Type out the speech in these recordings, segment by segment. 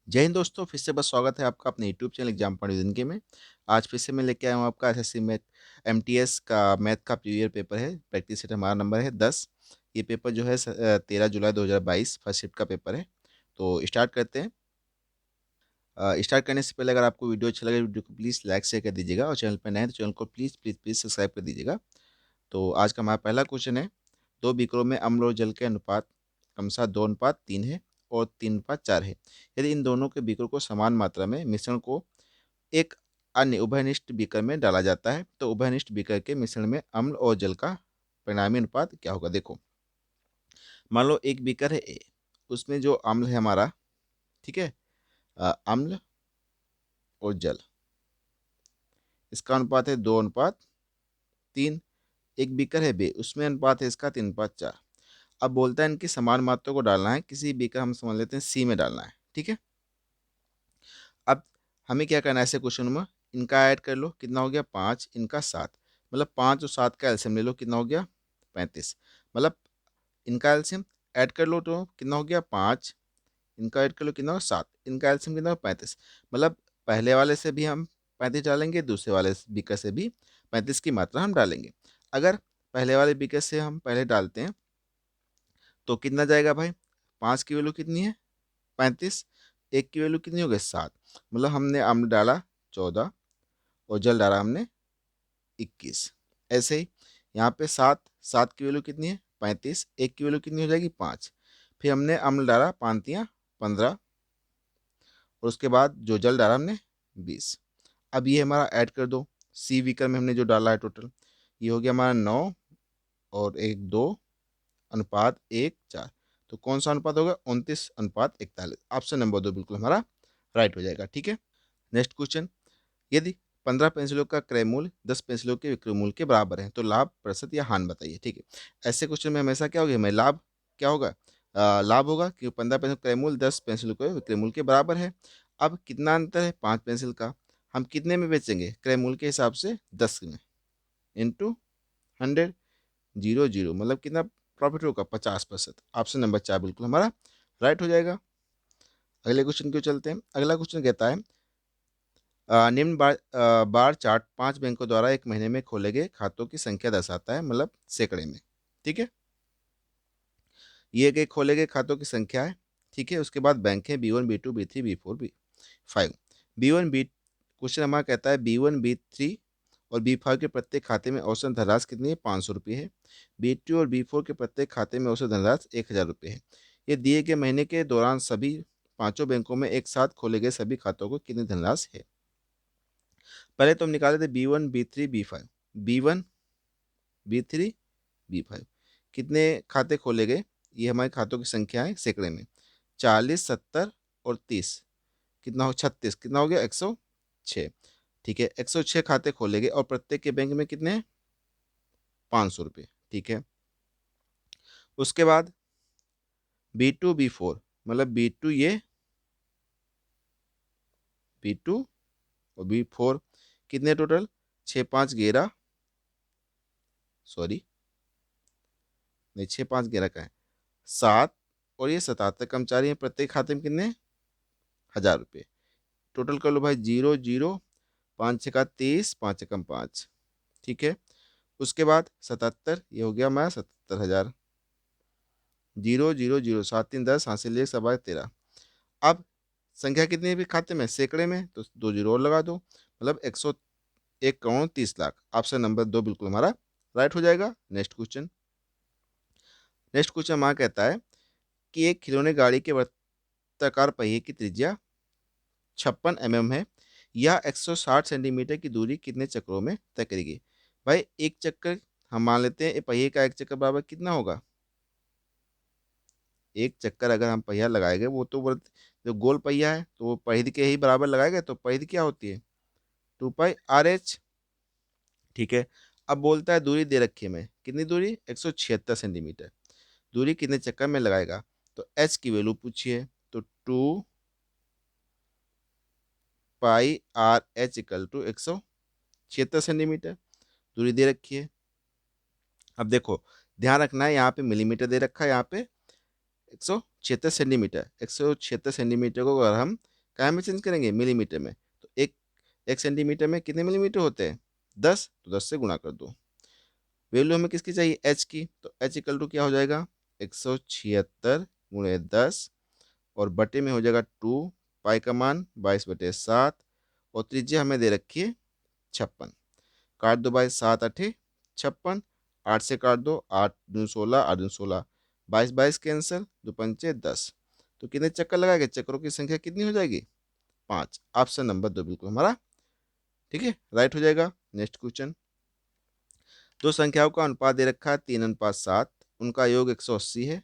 जय हिंद दोस्तों, फिर से बस स्वागत है आपका अपने यूट्यूब चैनल एग्जाम पॉइंट जिंदगी में। आज फिर से मैं लेके आया हूँ आपका एसएससी मैथ एमटीएस का मैथ का प्रीवियस पेपर है। प्रैक्टिस सेट हमारा नंबर है 10। ये पेपर जो है 13 जुलाई 2022 फर्स्ट शिफ्ट का पेपर है। तो स्टार्ट करते हैं। स्टार्ट करने से पहले अगर आपको वीडियो अच्छा लगे, वीडियो को प्लीज़ लाइक शेयर कर दीजिएगा, और चैनल पर नए हैं तो चैनल को प्लीज़ प्लीज़ प्लीज़ सब्सक्राइब कर दीजिएगा। तो आज का हमारा पहला क्वेश्चन है, दो बीकरों में अम्ल और जल के अनुपात क्रमशः 2:3 है और 3:4 है। यदि इन दोनों के बीकर को समान मात्रा में मिश्रण को एक अन्य उभयनिष्ठ बीकर में डाला जाता है, तो उभयनिष्ठ बीकर के मिश्रण में अम्ल और जल का परिणामी अनुपात क्या होगा। देखो, मान लो एक बीकर है ए, उसमें जो अम्ल है हमारा, ठीक है, अम्ल और जल, इसका अनुपात है 2:3। एक बीकर है बे, उसमें अनुपात है इसका 3:4। अब बोलता है इनकी समान मात्रा को डालना है, किसी बीकर हम समझ लेते हैं सी में डालना है, ठीक है। अब हमें क्या करना है, ऐसे क्वेश्चन में इनका ऐड कर लो, कितना हो गया 5, इनका 7, मतलब 5 और 7 का एलसीएम ले लो, कितना हो गया 35। मतलब इनका एलसीएम ऐड कर लो तो कितना हो गया 5, इनका ऐड कर लो कितना हो 7, इनका एलसीएम कितना हो 35। मतलब पहले वाले से भी हम 35 डालेंगे, दूसरे वाले बीकर से भी 35 की मात्रा हम डालेंगे। अगर पहले वाले बीकर से हम पहले डालते हैं तो कितना जाएगा भाई, 5 की वैल्यू कितनी है 35, एक की वैल्यू कितनी हो गई 7। मतलब हमने अम्ल डाला 14 और जल डाला हमने 21। ऐसे ही यहाँ पे 7 की वैल्यू कितनी है 35, एक की वैल्यू कितनी हो जाएगी 5। फिर हमने अम्ल डाला 5×3 = 15, और उसके बाद जो जल डाला हमने 20। अब ये हमारा ऐड कर दो, सी बीकर में हमने जो डाला है टोटल, ये हो गया हमारा 9 और 1:2:1:4। तो कौन सा अनुपात होगा 29:41। ऑप्शन नंबर 2 बिल्कुल हमारा राइट हो जाएगा, ठीक है। नेक्स्ट क्वेश्चन, यदि 15 पेंसिलों का क्रय मूल्य 10 पेंसिलों के विक्रय मूल्य के बराबर है, तो लाभ प्रतिशत या हानि बताइए, ठीक है। ऐसे क्वेश्चन में हमेशा क्या होगा, हमें लाभ क्या होगा, लाभ होगा कि 15 पेंसिल क्रय मूल्य 10 पेंसिलों के विक्रय मूल्य के बराबर है। अब कितना अंतर है 5 पेंसिल का, हम कितने में बेचेंगे क्रय मूल्य के हिसाब से 10 में, इंटू 100, 0 0, मतलब कितना प्रॉफिट होगा 50%। ऑप्शन नंबर 4 बिल्कुल हमारा राइट हो जाएगा। अगले क्वेश्चन क्यों चलते हैं। अगला क्वेश्चन कहता है, निम्न बार चार्ट 5 बैंकों द्वारा एक महीने में खोले गए खातों की संख्या दर्शाता है, मतलब सैकड़े में, ठीक है। ये गए खोले गए खातों की संख्या है, ठीक है। उसके बाद बैंक है B1 B2 B3 B4 B5। B1 B question हमारा कहता है B1 B3 और B5 के प्रत्येक खाते में औसत धनराशि कितनी है 500 रुपये है। B2 और B4 के प्रत्येक खाते में औसत धनराशि 1000 रुपये है। ये दिए गए महीने के दौरान सभी पांचों बैंकों में एक साथ खोले गए सभी खातों को कितनी धनराशि है। पहले तो हम निकाले थे B1 B3 B5। B1 B3 B5 कितने खाते खोले गए, ये हमारे खातों की संख्या है सैकड़े में, 40 70 और 30, कितना हो 36, कितना हो गया 106, ठीक है। 106 खाते खोले गए और प्रत्येक के बैंक में कितने हैं 500 रुपये, ठीक है। उसके बाद B2 B4, मतलब B2 ये B2 और B4 कितने टोटल 6×5 = 11, सॉरी नहीं 6×5 = का है 7, और ये 77 कर्मचारी हैं, प्रत्येक खाते में कितने 1000 रुपये। टोटल कर लो भाई 0 0, 5×6 = 30, 5×1 = 5, ठीक है। उसके बाद 77, ये हो गया हमारा 77,000, 0 0 0, 7×3 = 10, हासिल 1 13। अब संख्या कितनी है भी खाते में सैकड़े में, तो 2 जीरो और लगा दो, मतलब 101,30,00,000। ऑप्शन नंबर 2 बिल्कुल हमारा राइट हो जाएगा। नेक्स्ट क्वेश्चन, नेक्स्ट क्वेश्चन हमारा कहता है कि एक खिलौने गाड़ी के वृत्ताकार पहिए की त्रिज्या 56 mm है, यह 160 सेंटीमीटर की दूरी कितने चक्रों में तय करेगी। भाई एक चक्कर हम मान लेते हैं, पहिए का एक चक्कर बराबर कितना होगा, एक चक्कर अगर हम पहिया लगाएंगे, वो तो जो गोल पहिया है तो वो परिधि के ही बराबर लगाएगा, तो परिधि क्या होती है 2π/RH, ठीक है। अब बोलता है दूरी दे रखी है, मैं कितनी दूरी 176 सेंटीमीटर, दूरी कितने चक्कर में लगाएगा। तो एच की वैल्यू पूछिए, तो 2π/RH = 176 सेंटीमीटर, दूरी दे रखी है। अब देखो ध्यान रखना है, यहाँ पे मिलीमीटर दे रखा है, यहाँ पे 176 सेंटीमीटर, 176 सेंटीमीटर को अगर हम क्या में चेंज करेंगे? मिलीमीटर में। तो एक सेंटीमीटर में कितने मिलीमीटर होते हैं? 10, तो 10 से गुणा कर दो। वैल्यू हमें किसकी चाहिए? एच की। तो एच इक्वल टू क्या हो जाएगा? 176 गुणे 10 और बटे में हो जाएगा 2, पाई का मान 22/7 और त्रिज्या हमें दे रखी है 56। काट दो भाई, 7 8 56, 8 से काट दो, 8 दूनी 16, 8 दूनी 16, 22 22 कैंसिल, 2 पंचे 10। तो कितने चक्कर लगाएंगे? चक्करों की संख्या कितनी हो जाएगी? 5। ऑप्शन नंबर 2 बिल्कुल हमारा ठीक है, राइट हो जाएगा। नेक्स्ट क्वेश्चन, दो संख्याओं का अनुपात दे रखा है 3:7, उनका योग 180 है।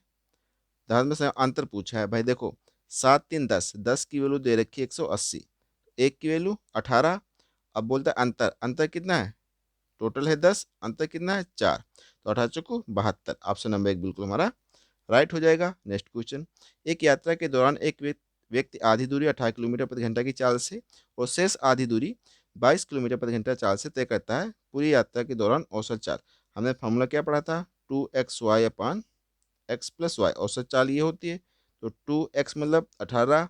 ध्यान में से अंतर पूछा है भाई, देखो 7 3 10, 10 की वैल्यू दे रखी है 180, एक की वैल्यू 18। अब बोलता है अंतर, अंतर कितना है? टोटल है 10, अंतर कितना है? 4। तो 18 चौको 72, ऑप्शन नंबर 1 बिल्कुल हमारा राइट हो जाएगा। नेक्स्ट क्वेश्चन, एक यात्रा के दौरान एक व्यक्ति आधी दूरी 18 किलोमीटर प्रति घंटा की चाल से और शेष आधी दूरी 22 किलोमीटर प्रति घंटा चाल से तय करता है। पूरी यात्रा के दौरान औसत चाल, हमने फॉर्मूला क्या पढ़ा था? 2xy अपान एक्स प्लस वाई, औसत चाल ये होती है। तो 2x मतलब 18,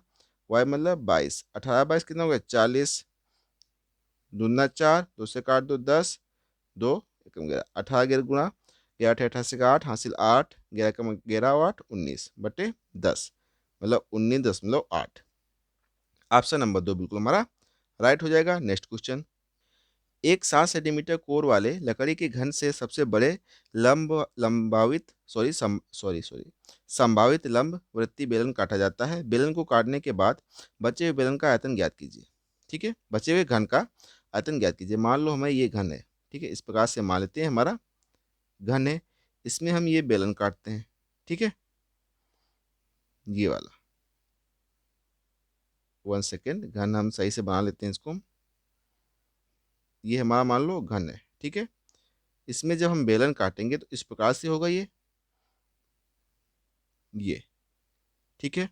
y मतलब 22, 18 22 कितना हो गया? 40, दूना 4, 2 से काट दो 10, 2 एकम 11, 18 11 गुणा 11 88 का 8 हासिल 8, 11 का 11 और 8 19/10, मतलब 19.8। ऑप्शन नंबर 2 बिल्कुल हमारा राइट हो जाएगा। नेक्स्ट क्वेश्चन, एक 7 सेंटीमीटर कोर वाले लकड़ी के घन से सबसे बड़े संभावित लंब वृत्तीय बेलन काटा जाता है। बेलन को काटने के बाद बचे हुए बेलन का आयतन ज्ञात कीजिए। ठीक है, बचे हुए घन का आयतन ज्ञात कीजिए। मान लो हमें ये घन है, ठीक है, इस प्रकार से मान लेते हैं हमारा घन है, इसमें हम ये बेलन काटते हैं। ठीक है, ये वाला, 1 सेकेंड, घन हम सही से बना लेते हैं इसको। ये हमारा मान लो घन है, ठीक है। इसमें जब हम बेलन काटेंगे तो इस प्रकार से होगा ये ठीक है।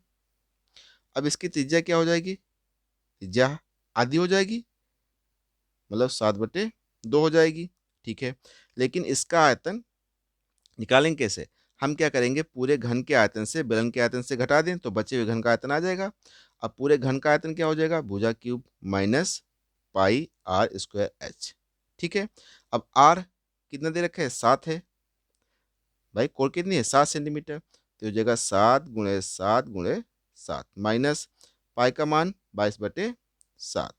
अब इसकी त्रिज्या क्या हो जाएगी? त्रिज्या आधी हो जाएगी, मतलब 7/2 हो जाएगी। ठीक है, लेकिन इसका आयतन निकालेंगे कैसे? हम क्या करेंगे, पूरे घन के आयतन से बेलन के आयतन से घटा दें तो बचे हुए घन का आयतन आ जाएगा। अब पूरे घन का आयतन क्या हो जाएगा? भुजा cube minus pi r square h. ठीक है, अब आर कितना दे रखा है? 7 है भाई, कोण कितनी है? 7 सेंटीमीटर, तो हो जाएगा 7 × 7 × 7 माइनस पाई का मान 22/7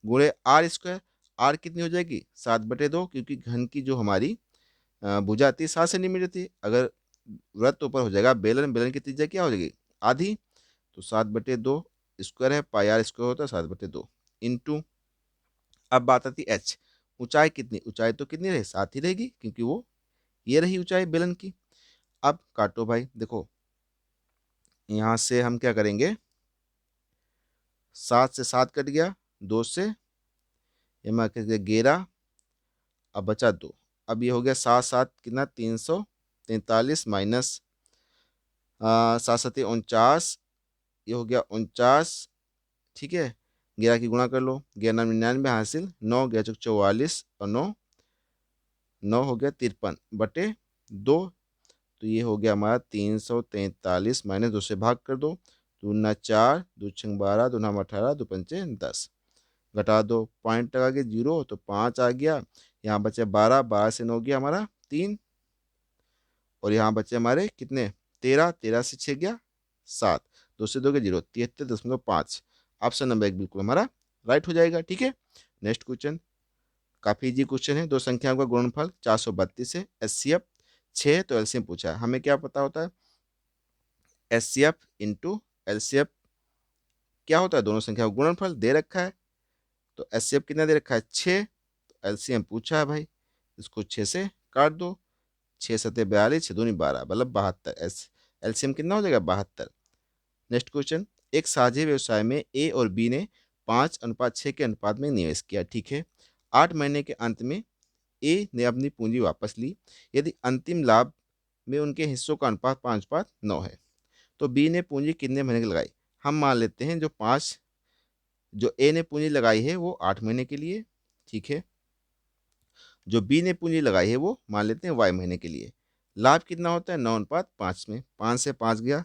गुणे आर स्क्वायर। आर कितनी हो जाएगी? 7/2, क्योंकि घन की जो हमारी भुजा आती है 7 सेंटीमीटर थी। अगर वृत्त ऊपर हो जाएगा, बेलन बेलन की त्रिज्या क्या हो जाएगी? आधी। तो 7/2 स्क्वायर है, पाई आर स्क्वायर होता है 7/2 इंटू। अब बात आती है एच, ऊंचाई कितनी? ऊंचाई तो कितनी रहे? 7 ही रहेगी, क्योंकि वो ये रही ऊंचाई बेलन की। अब काटो भाई, देखो यहां से हम क्या करेंगे, 7 से 7 कट गया, 2 से ये मैं 11, अब बचा 2। अब ये हो गया 7 7 कितना? 343 माइनस 7 7 49, ये हो गया 49। ठीक है, 11 की गुणा कर लो, 11 99 हासिल, 9 11 44 और 9 9 हो गया 53/2। तो ये हो गया हमारा 343 माइनस 2 से भाग कर दो, 2×4 2×6 12 2×18 2×5 10, घटा दो, पॉइंट लगा के 0 तो 5 आ गया। यहाँ बचे 12, 12 से 9 गया हमारा 3, और यहाँ बचे हमारे कितने? 13, 13 से 6 गया 7, 2 से 2 के 0, 73.5। ऑप्शन नंबर 1 बिल्कुल हमारा राइट हो जाएगा। ठीक है, नेक्स्ट क्वेश्चन काफी इजी क्वेश्चन है। दो संख्याओं का गुणनफल 432 है, एचसीएफ 6 तो एलसीएम पूछा है। हमें क्या पता होता है? एचसीएफ इंटू एलसीएफ क्या होता है? दोनों संख्याओं का गुणनफल दे रखा है, तो एचसीएफ कितना दे रखा है? 6, तो एलसीएम पूछा है भाई, इसको 6 से काट दो, 6 7 42, 6 दूनी 12, मतलब 72। एलसीएम कितना हो जाएगा? 72। नेक्स्ट क्वेश्चन, एक साझे व्यवसाय में ए और बी ने 5:6 के अनुपात में निवेश किया। ठीक है, 8 महीने के अंत में ए ने अपनी पूंजी वापस ली। यदि अंतिम लाभ में उनके हिस्सों का अनुपात 5:9 है, तो बी ने पूंजी कितने महीने की लगाई? हम मान लेते हैं जो ए ने पूंजी लगाई है वो 8 महीने के लिए। ठीक है, जो बी ने पूंजी लगाई है वो मान लेते हैं वाई महीने के लिए। लाभ कितना होता है? 9:5 में, 5 से 5 गया,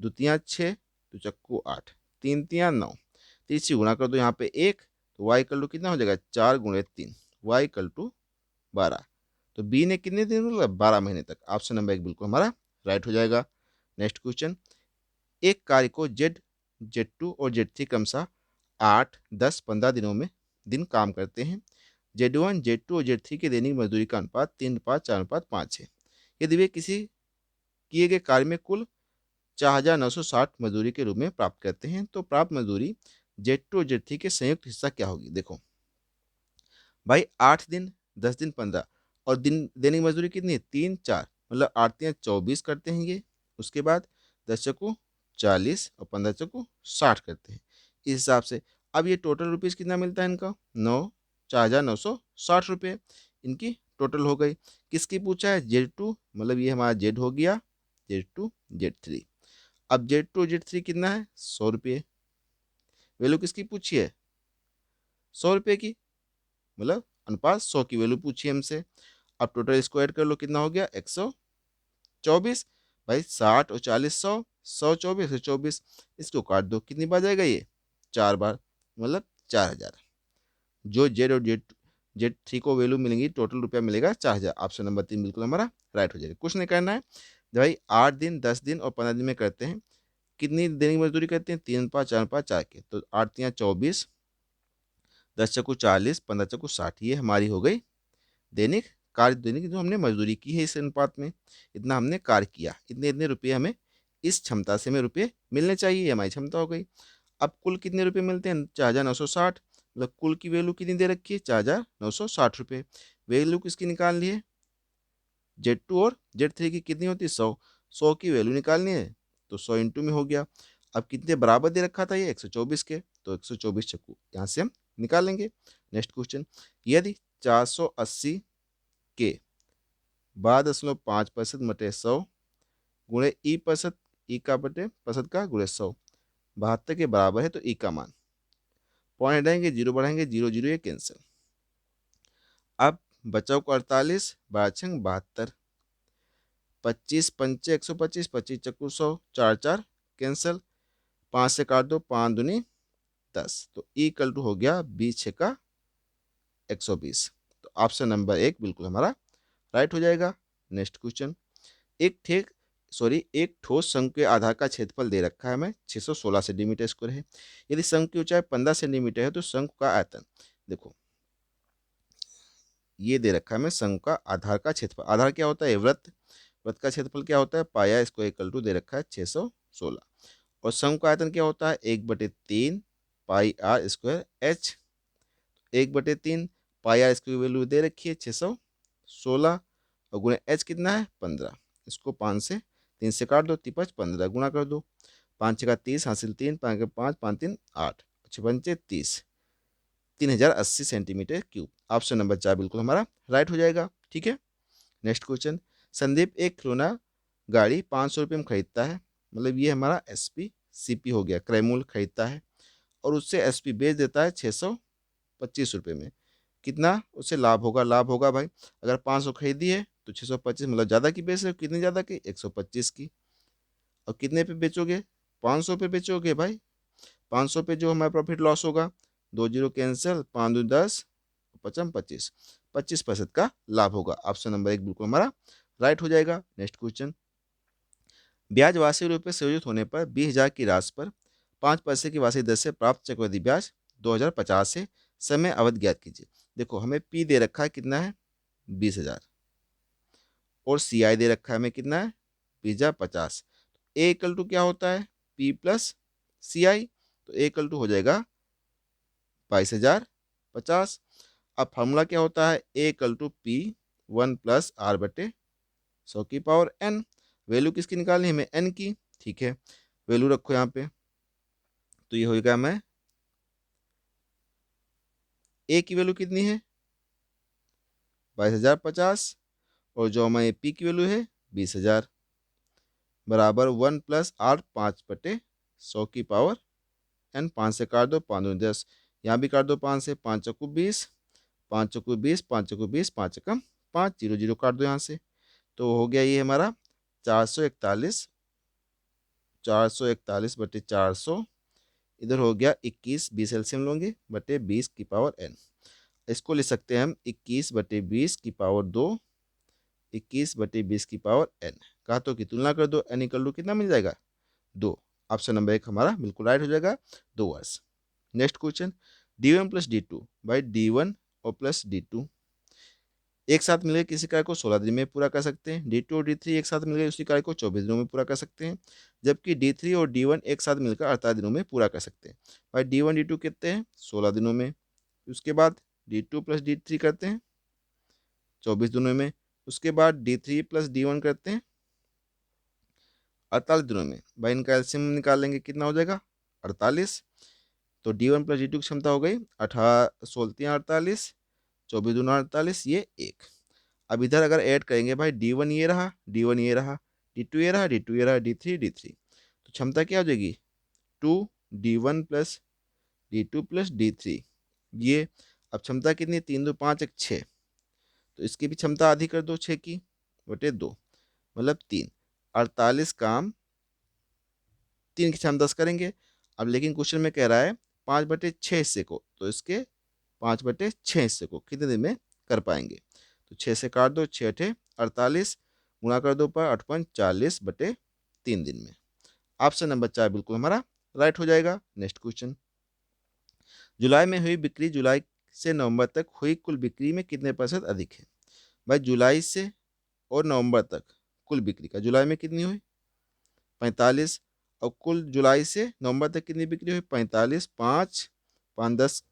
द्वितीया 6 तो चक्कू 8, तीन तिया 9, 30 गुणा कर दो यहाँ पे 1, तो y इक्वल टू कितना हो जाएगा 4 गुणे 3, y इक्वल टू 12। तो बी ने कितने दिन बोला 12 महीने तक। ऑप्शन नंबर 1 बिल्कुल हमारा राइट हो जाएगा। नेक्स्ट क्वेश्चन, एक कार्य को Z2 और Z3 क्रमशः 8, 10, 15 दिनों में दिन काम करते हैं। Z1, Z2 और Z3 के दैनिक मजदूरी का अनुपात 3:4:5 है। यदि वे किसी किए गए कार्य में कुल 4,960 मजदूरी के रूप में प्राप्त करते हैं, तो प्राप्त मजदूरी Z2 और Z3 के संयुक्त हिस्सा क्या होगी। देखो भाई 8 दिन, 10 दिन, 15 और दिन दैनिक मजदूरी कितनी है 3, 4, मतलब 8 या 24 करते हैं ये। उसके बाद 10 चक्कू 40 और 15 चक्कू 60 करते हैं इस हिसाब से। अब ये टोटल रुपीज़ कितना मिलता है इनका 4,960 इनकी टोटल हो गई। किसकी पूछा है Z2, मतलब ये हमारा Z हो गया, Z2 Z3। अब Z2 Z3 कितना है 100 वैल्यू किसकी पूछी है 100 की, मतलब अनुपात 100 की वैल्यू पूछी है हमसे। अब टोटल इसको ऐड कर लो कितना हो गया 124। भाई 60 और 40 100, 100 24 24, इसको काट दो कितनी बार जाएगा ये 4 बार, मतलब 4000। जो जेड और जेड 3 को वैल्यू मिलेंगी टोटल रुपया मिलेगा 4000। ऑप्शन नंबर 3 बिल्कुल हमारा राइट हो जाएगा। कुछ नहीं करना है भाई, 8 दिन 10 दिन और 15 दिन में करते हैं। कितनी दैनिक मजदूरी करते हैं 3, 5, 4, 5, 4 के, तो 8 या 24, 10 चक्कू 40, 15 चक्कू 60, ये हमारी हो गई दैनिक कार्य, दैनिक जो हमने मजदूरी की है इस अनुपात में। इतना हमने कार्य किया, इतने इतने रुपये हमें इस क्षमता से हमें रुपये मिलने चाहिए, ये हमारी क्षमता हो गई। अब कुल कितने रुपये मिलते हैं 4,960, मतलब कुल की वैल्यू कितनी दे रखी है 4,960। वैल्यू किसकी निकाल ली है Z2 और Z3 की कितनी होती है 100, 100 की वैल्यू निकालनी है तो 100 इंटू में हो गया। अब कितने बराबर दे रखा था ये 124 के, तो 124 चक्कू यहाँ से हम निकालेंगे। नेक्स्ट क्वेश्चन, यदि 480 के 12.5% बटे 100 गुणे ई प्रतिशत, ई का बटे प्रतिशत का गुणे 100 72 के बराबर है, तो ई का मान पॉइंट हटाएंगे, जीरो बढ़ाएंगे, जीरो जीरो ये कैंसिल। अब बचाव को 48, 12×6 = 72, 25 पंचे 125, 25 चक्कू 100, 4 4 कैंसिल, 5 से काट दो, 5 दूनी 10, तो ई इक्वल टू हो गया 20×6 का 120। तो ऑप्शन नंबर 1 बिल्कुल हमारा राइट हो जाएगा। नेक्स्ट क्वेश्चन, एक ठोस शंकु के आधार का क्षेत्रफल दे रखा है हमें 616 सेंटीमीटर स्क्वायर है। यदि शंकु की ऊंचाई 15 सेंटीमीटर है तो शंकु का आयतन, देखो ये दे रखा है हमें शंकु का आधार का क्षेत्रफल। आधार क्या होता है वृत्त, वृत्त का क्षेत्रफल क्या होता है पाया, इसको इक्वल टू दे रखा है 616। और शंकु का आयतन क्या होता है 1/3 pi r square h, 1/3 pi r square value दे रखी है 616 और गुणे एच कितना है 15, इसको 5 से 3 से काट दो, 15 गुणा कर दो, 5×6 = 30, हासिल 3, 5×5 5×3 8, 6×5 = 30, 3080 सेंटीमीटर क्यूब। ऑप्शन नंबर 4 बिल्कुल हमारा राइट हो जाएगा। ठीक है। नेक्स्ट क्वेश्चन, संदीप एक खिलौना गाड़ी 500 रुपये में खरीदता है, मतलब ये हमारा SP CP हो गया, क्रय मूल्य खरीदता है, और उससे SP बेच देता है 625 रुपये में। कितना उससे लाभ होगा, लाभ होगा भाई अगर 500 खरीदी है तो 625, मतलब ज़्यादा की बेच रहे हो, कितनी ज़्यादा की 125 की। और कितने पे बेचोगे 500 पे बेचोगे भाई, 500 पे जो हमारा प्रॉफिट लॉस होगा, 2 जीरो कैंसिल, 5 दूनी 10, 25, 25% का लाभ होगा। ऑप्शन नंबर 1 बिल्कुल हमारा राइट हो जाएगा। नेक्स्ट क्वेश्चन, ब्याज वार्षिक रूप से संयोजित होने पर 20,000 की राशि पर 5 पैसे की वार्षिक दर से प्राप्त चक्रवृद्धि ब्याज 2050 से समय अवधि ज्ञात कीजिए। देखो हमें P दे रखा है कितना है 20,000 और CI दे रखा है हमें कितना है 20,050। A इक्वल टू क्या होता है P प्लस CI, तो A इक्वल टू हो जाएगा 22,050। अब फार्मूला क्या होता है A equal to P1 + R/100⁴n। Value किसकी निकालनी है हमें n की, ठीक है वैल्यू रखो यहाँ पे, तो ये होगा मैं A की वैल्यू कितनी है 22,050 और जो हमारे P की वैल्यू है 20,000 बराबर 1 + R 5/100⁴n, 5 से काट दो, 5 दूनी 10, यहाँ भी काट दो 5 से, 5 चक्कू 20, 5 चक्कू 20, 5 चक्कू 20, 5 एकम 5, जीरो जीरो काट दो यहाँ से, तो हो गया ये हमारा 441, 441/400 इधर हो गया 21, 20 एलसीएम लोगे बटे 20 की पावर n। इसको लिख सकते हैं हम 21 बटे 20 की पावर 2, 21 बटे 20 की पावर n। घातों की तुलना कर दो, n इक्वल टू कितना मिल जाएगा 2। ऑप्शन नंबर 1 हमारा बिल्कुल राइट हो जाएगा, 2 वर्ष। Next question, d1 plus d2 by d1 और प्लस d2 एक साथ मिलकर किसी कार्य को 16 दिन में पूरा कर सकते हैं। d2 और d3 एक साथ मिलकर उसी कार्य को 24 दिनों में पूरा कर सकते हैं, जबकि d3 और d1 एक साथ मिलकर 48 दिनों में पूरा कर सकते हैं। भाई d1 d2 कितने हैं 16 दिनों में, उसके बाद d2 प्लस d3 करते हैं 24 दिनों में, उसके बाद d3 प्लस d1 करते हैं 48 दिनों में। भाई इनका एलसीएम निकाल लेंगे, कितना हो जाएगा 48। तो d1 प्लस d2 की क्षमता हो गई 18, 16 48, 24 दूना 48, ये 1। अब इधर अगर ऐड करेंगे भाई d1 ये रहा, d1 ये रहा, d2 ये रहा, d2 ये रहा, d3 d3, तो क्षमता क्या हो जाएगी 2d1 plus d2 plus d3। ये अब क्षमता कितनी, 3 2 5 1 6, तो इसकी भी क्षमता आधी कर दो 6 की बटे 2, मतलब 3। 48 काम 3 की क्षमता 10 करेंगे। अब लेकिन क्वेश्चन में कह रहा है 5/6 हिस्से को, तो इसके 5/6 हिस्से को कितने दिन में कर पाएंगे। तो 6 से काट दो, 6 अठे 48, गुणा कर दो पर 8 40/3 दिन में। ऑप्शन नंबर 4 बिल्कुल हमारा राइट हो जाएगा। नेक्स्ट क्वेश्चन, जुलाई में हुई बिक्री जुलाई से नवंबर तक हुई कुल बिक्री में कितने % अधिक है। भाई जुलाई से और नवंबर तक कुल बिक्री का जुलाई में कितनी हुई 45, और कुल जुलाई से नवंबर तक कितनी बिक्री हुई 45, 5 5 10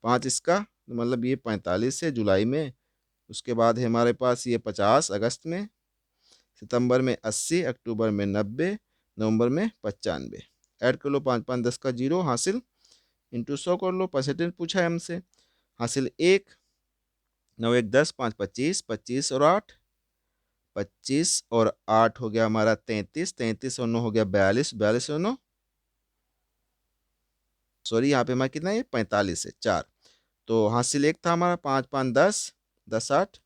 5 इसका मतलब ये 45 है जुलाई में, उसके बाद है हमारे पास ये 50 अगस्त में, सितंबर में 80, अक्टूबर में 90, नवंबर में 95। ऐड कर लो 5 5 10 का 0 हासिल इंटू 100 कर लो, परसेंटेज पूछा है हमसे, हासिल 1, 9 1 10, 5 25, 25 और 8, 25 और 8 हो गया हमारा 33, 33 और 9 हो गया 42, 42 और 9 सॉरी यहाँ पे हमारा कितना है 45 है 4। तो हासिल 1 था हमारा, 5 5 10, 10 8,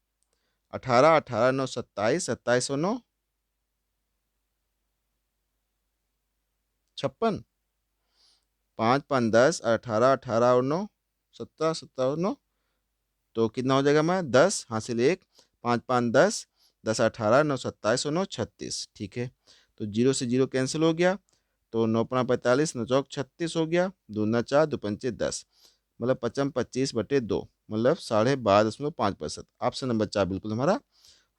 18, 18 9 27, 27 और 9 56, 5 5 10, 18, 18 और 9 17, 17 और 9, तो कितना हो जाएगा हमारा 10 हासिल 1, 5 5 10, 10 18 9 27 और 9 36। ठीक है, तो 0 से 0 कैंसिल हो गया, तो 9 5 45, 9 चौक 36 हो गया, 2 9 4, 2 पंचे 10, मतलब 55 25/2, मतलब 12.5%। ऑप्शन नंबर 4 बिल्कुल हमारा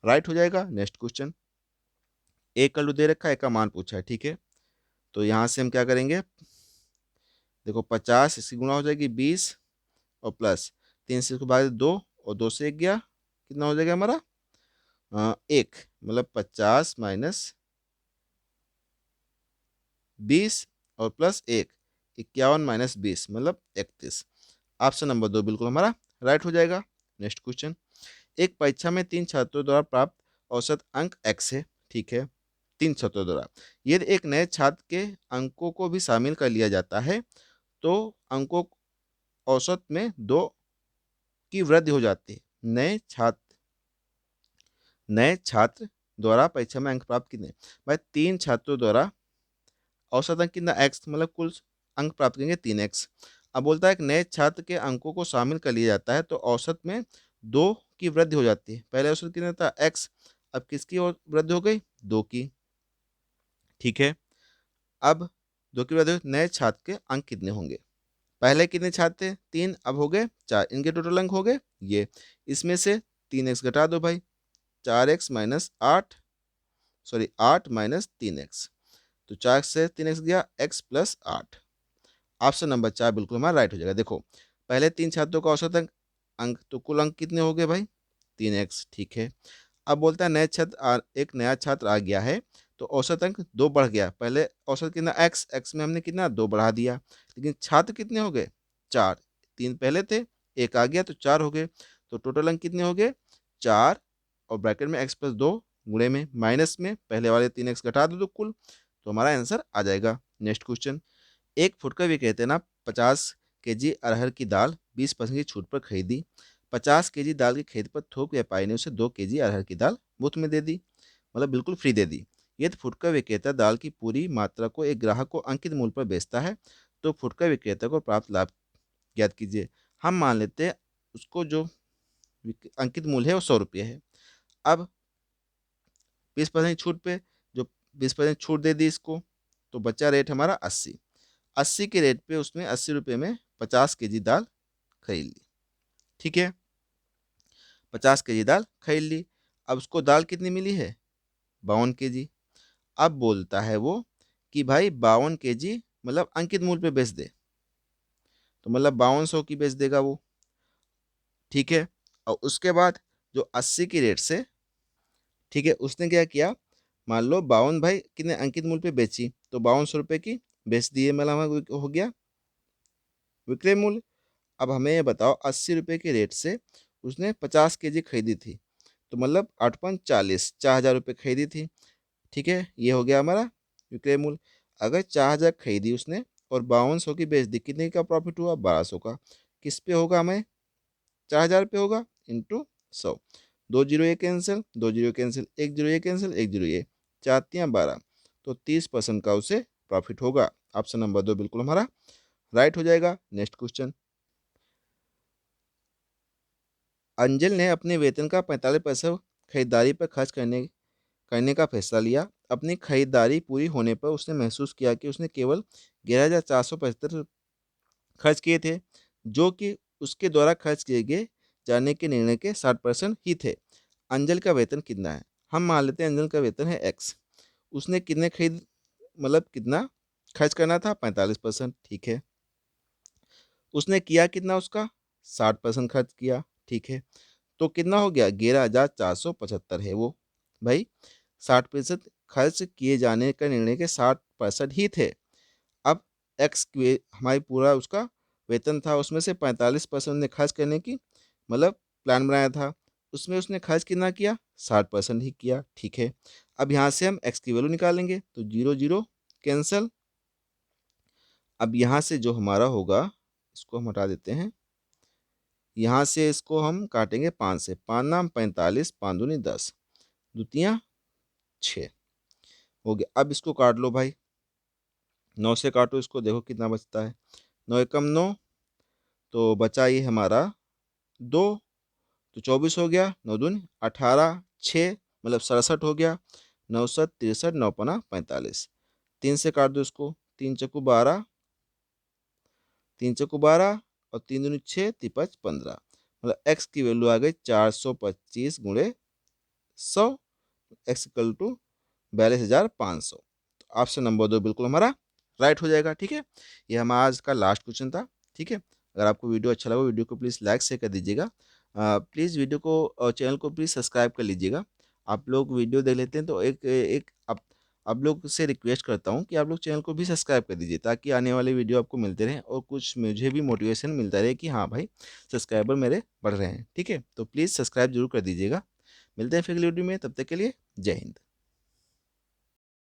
राइट हो जाएगा। नेक्स्ट क्वेश्चन, एक कलू दे रखा है, एक का मान पूछा है। ठीक है, तो यहाँ से हम क्या करेंगे, देखो 50 इसकी गुणा हो जाएगी 20 और प्लस 3 से इसको भाग 2 और 2 से 1 गया, कितना हो जाएगा हमारा 1, मतलब 50 माइनस 20 और प्लस 1, 51 माइनस 20 मतलब 31। ऑप्शन नंबर 2 बिल्कुल हमारा राइट हो जाएगा। नेक्स्ट क्वेश्चन, एक परीक्षा में 3 छात्रों द्वारा प्राप्त औसत अंक x है। ठीक है, 3 छात्रों द्वारा, यदि एक नए छात्र के अंकों को भी शामिल कर लिया जाता है तो अंकों औसत में 2 की वृद्धि हो जाती है। नए छात्र द्वारा परीक्षा में अंक प्राप्त कितने, भाई 3 छात्रों द्वारा औसत अंक कितना x, मतलब कुल अंक प्राप्त करेंगे 3x। अब बोलता है कि नए छात्र के अंकों को शामिल कर लिया जाता है तो औसत में 2 की वृद्धि हो जाती है। पहले औसत कितना था x, अब किसकी और वृद्धि हो गई 2 की। ठीक है, अब 2 की वृद्धि, नए छात्र के अंक कितने होंगे, पहले कितने छात्र थे 3, अब हो गए 4, इनके टोटल अंक हो गए ये, इसमें से 3x घटा दो भाई, 4x minus 8, sorry 8 minus 3x, तो 4 से 3x गया x प्लस 8। ऑप्शन नंबर 4 बिल्कुल हमारा राइट हो जाएगा। देखो पहले 3 छात्रों का औसत अंक अंक तो कुल अंक कितने हो गए भाई 3x। ठीक है, अब बोलता है एक नया छात्र आ गया है तो औसत अंक 2 बढ़ गया, पहले औसत कितना x में हमने कितना 2 बढ़ा दिया, लेकिन छात्र कितने हो गए 4, 3 पहले थे, 1 आ गया तो 4 हो गए, तो टोटल अंक कितने हो गए 4, और ब्रैकेट में x प्लस 2 गुणे में माइनस में पहले वाले 3x घटा दो तो कुल, तो हमारा आंसर आ जाएगा। नेक्स्ट क्वेश्चन, एक फुटकर विक्रेता ना 50 kg अरहर की दाल 20% की छूट पर खरीदी। 50 kg दाल की खरीद पर थोक व्यापारी ने उसे 2 kg अरहर की दाल मुफ्त में दे दी, मतलब बिल्कुल फ्री दे दी। यदि फुटकर विक्रेता दाल की पूरी मात्रा को एक ग्राहक को अंकित मूल्य पर बेचता है तो फुटकर विक्रेता को प्राप्त लाभ ज्ञात कीजिए। हम मान लेते हैं उसको जो अंकित मूल्य है वो 100 रुपये है। अब 20% छूट पे जो 20% छूट दे दी इसको, तो बचा रेट हमारा 80। 80 के रेट पे उसने 80 रुपये में 50 kg दाल खरीद ली। ठीक है, 50 kg दाल खरीद ली। अब उसको दाल कितनी मिली है? 52 kg। अब बोलता है वो कि भाई 52 kg मतलब अंकित मूल्य पे बेच दे, तो मतलब 5200 की बेच देगा वो। ठीक है, और उसके बाद जो 80 की रेट से, ठीक है, उसने क्या किया, मान लो 52 भाई कितने अंकित मूल्य पे बेची, तो 5200 रुपये की बेच दिए, मतलब हमारा हो गया विक्रय मूल्य। अब हमें ये बताओ 80 रुपये के रेट से उसने 50 kg खरीदी थी, तो मतलब 8×5 = 40, 4000 रुपये खरीदी थी। ठीक है, ये हो गया हमारा विक्रय मूल्य। अगर 4000 खरीदी उसने और 5200 की बेच दी, कितने का प्रॉफिट हुआ? 1200 का। किस पे होगा? हमें 4000 पे होगा, इंटू 100। 2 जीरो ये कैंसिल, 2 जीरो कैंसिल, 1 जीरो ये कैंसिल, 1 जीरो ये, 4×3 = 12, तो 30% का उसे प्रॉफिट होगा। ऑप्शन नंबर 2 बिल्कुल हमारा राइट हो जाएगा। Next question. अंजल ने अपने वेतन का 45% खरीदारी पर खर्च करने करने का फैसला लिया। अपनी खरीदारी पूरी होने पर उसने महसूस किया कि उसने केवल 11,475 खर्च किए थे, जो कि उसके द्वारा खर्च किए गए जाने के निर्णय के 60% ही थे। अंजल का वेतन कितना है? हम मान लेते हैं अंजल का वेतन है एक्स। उसने कितने खरीद मतलब कितना खर्च करना था? 45%। ठीक है, उसने किया कितना? उसका 60% खर्च किया। ठीक है, तो कितना हो गया? 11,475 है वो। भाई 60% खर्च किए जाने का निर्णय के 60% ही थे। अब एक्स हमारी पूरा उसका वेतन था, उसमें से 45% ने खर्च करने की मतलब प्लान बनाया था, उसमें उसने खर्च कितना किया? 60% ही किया। ठीक है, अब यहाँ से हम एक्स की वैल्यू निकालेंगे, तो 0 0 कैंसल। अब यहाँ से जो हमारा होगा, इसको हम हटा देते हैं, यहाँ से इसको हम काटेंगे 5 से। 5×9 = 45, 5×2 = 10, द्वितीया 6 हो गया। अब इसको काट लो भाई, 9 से काटो इसको, देखो कितना बचता है। 9 × 9 तो बचा ये हमारा 2, तो 24 हो गया। 9 दूनी 18, 6 मतलब 67 हो गया। 9 7 63, 9×5 = 45। 3 से काट दो इसको, 3×4 = 12, 3×4 = 12 और 3×2 = 6, 3×5 = 15, मतलब एक्स की वैल्यू आ गई 425 × 100, एक्स इक्वल टू 42,500। तो ऑप्शन नंबर 2 बिल्कुल हमारा राइट हो जाएगा। ठीक है, ये हमारा आज का लास्ट क्वेश्चन था। ठीक है, अगर आपको वीडियो अच्छा लगा, वीडियो को प्लीज़ लाइक शेयर कर दीजिएगा। प्लीज़ वीडियो को और चैनल को प्लीज़ सब्सक्राइब कर लीजिएगा। आप लोग वीडियो देख लेते हैं तो एक एक आप लोग से रिक्वेस्ट करता हूँ कि आप लोग चैनल को भी सब्सक्राइब कर दीजिए, ताकि आने वाले वीडियो आपको मिलते रहें और कुछ मुझे भी मोटिवेशन मिलता रहे कि हाँ भाई सब्सक्राइबर मेरे बढ़ रहे हैं। ठीक है, तो प्लीज़ सब्सक्राइब जरूर कर दीजिएगा। मिलते हैं फिर अगली वीडियो में, तब तक के लिए जय हिंद।